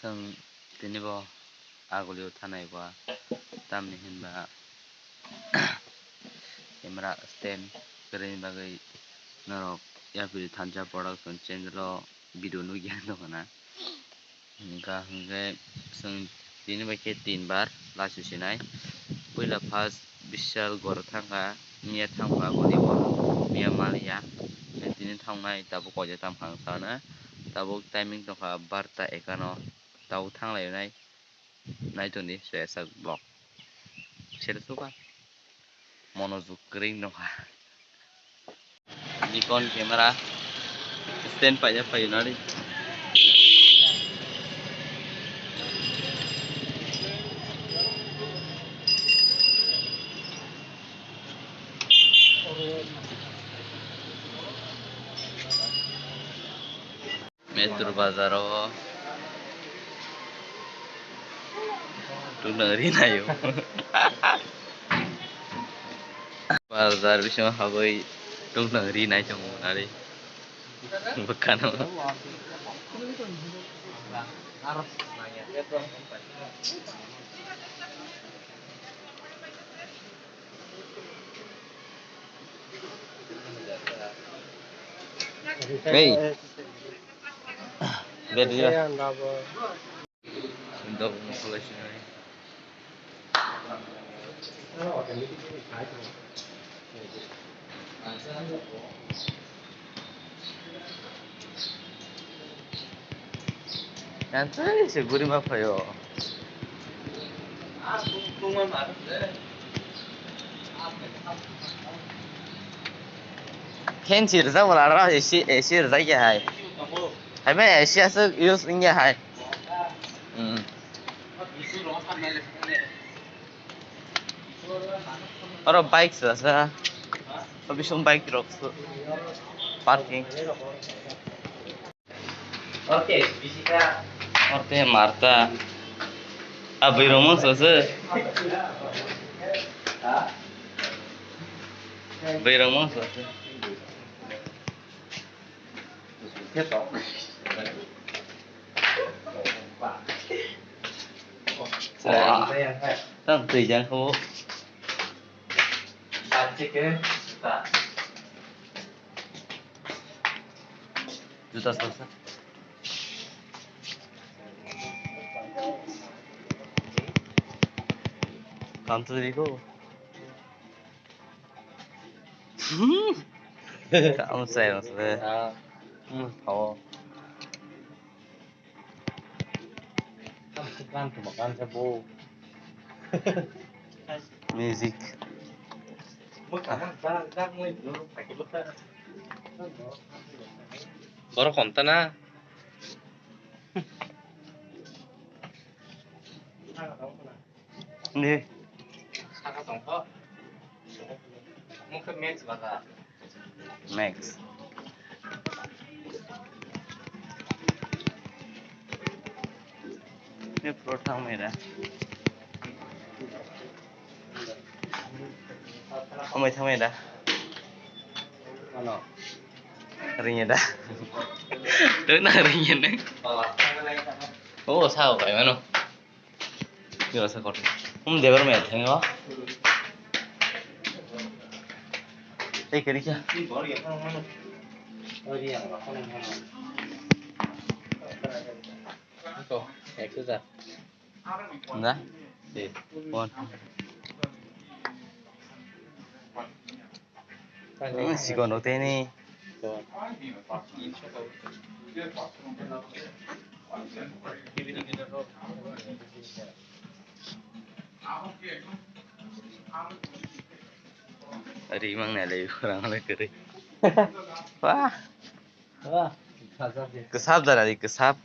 जों दिनैबो आगोलाव थानायबा दामनि होनबा camera stand गोरैनि बागै नरक याफिर थांजा production channel video nu gian dong na hingga hingga जों दिनै बायदि 3 बार लासु सिनाय पहिला फार्स्ट बिशाल गर थांगा मिया थांबा गनिबो मिया मालिया दिनै थांनाय दाबो कजे थांखांसानो दाबो टाइमिं दंखा 12:51 दाउ थांलायनाय नायथ'नि सेसा ब्लग सेरसोबा मनोजुग गोरै दंखा Nikon camera stand पाइजा पाइयो ना रे Metro Bazaro tu nari na yo Bazar bisa habai tu nari na jong nari bukan Hey biar dia untuk koleksi ini Nanti seguri apa yo Ken cerita malah esi cerita ya hai hai me esi asal use ini hai orang bike sasa habis bike drop parking Oke, bisika. Oke, Marta. Abi Romo sasa. Abi Romo sasa. Tang tùy giang khô. Juta sasa. Kamu tuh diriku. Kamu saya maksudnya. Tahu. Kan makan sabo. Music. Baru konten ah. Nih. Mungkin Max bata. Max. Ini protang merah. Kamu itu merah. Mana? Ringnya dah. Tuh nah ringnya nih. Oh, sao vậy mà nó? Giờ sao còn? Không để vào mẹ thấy không? Đây cái đi chưa? Ito, exercise. Enggak? Sì. Buon. Secondo te ne? Ari mang này lấy kurang lagi. Wah. Wah. Kesap dah tadi, kesap.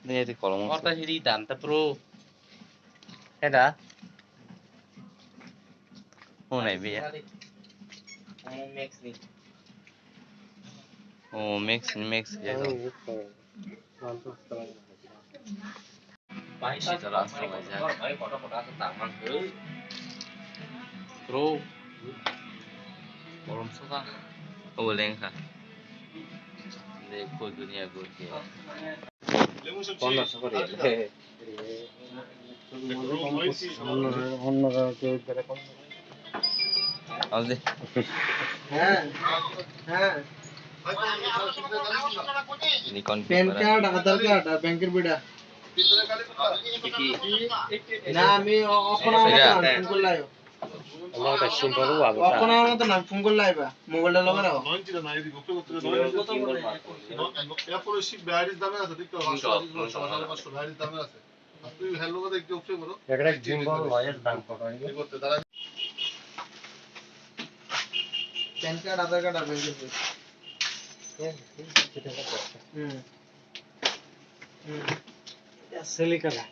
Ini di kolong. Orta sini danta bro. Ada? Oh này bây giờ. Oh mix vậy thôi. Bài chỉ cho là xong rồi ra. Bro. Belum suka. Oh boleh kan? যে খোঁজুনিয়া করছে pan card আধার card আর ব্যাংকের বইটা না আমি অখন phone করলাই অখন মতো না ফোন করলাই বা মোবাইলটা লগা রাখো প্যান কার্ড আধার কার্ড আর ব্যাংকের বই সেলিকালা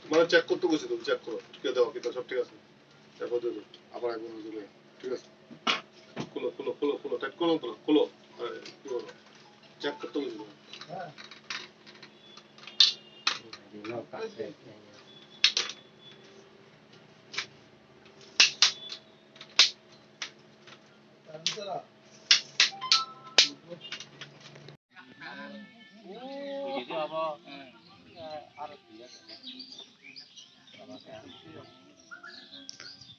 মানে চেক করতে গেছি তুমি চেক করো কে দাও কি সব ঠিক আছে তারপর দেবো আবার একবার দিলে ঠিক আছে খুলো খুলো খুলো খুলো টাইট করো খুলো খুলো কি বলো চেক করতে গেছি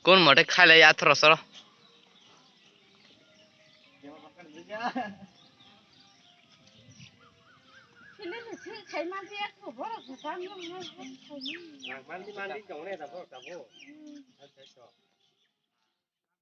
কোন মাঠে খাইলে আথর সর খাই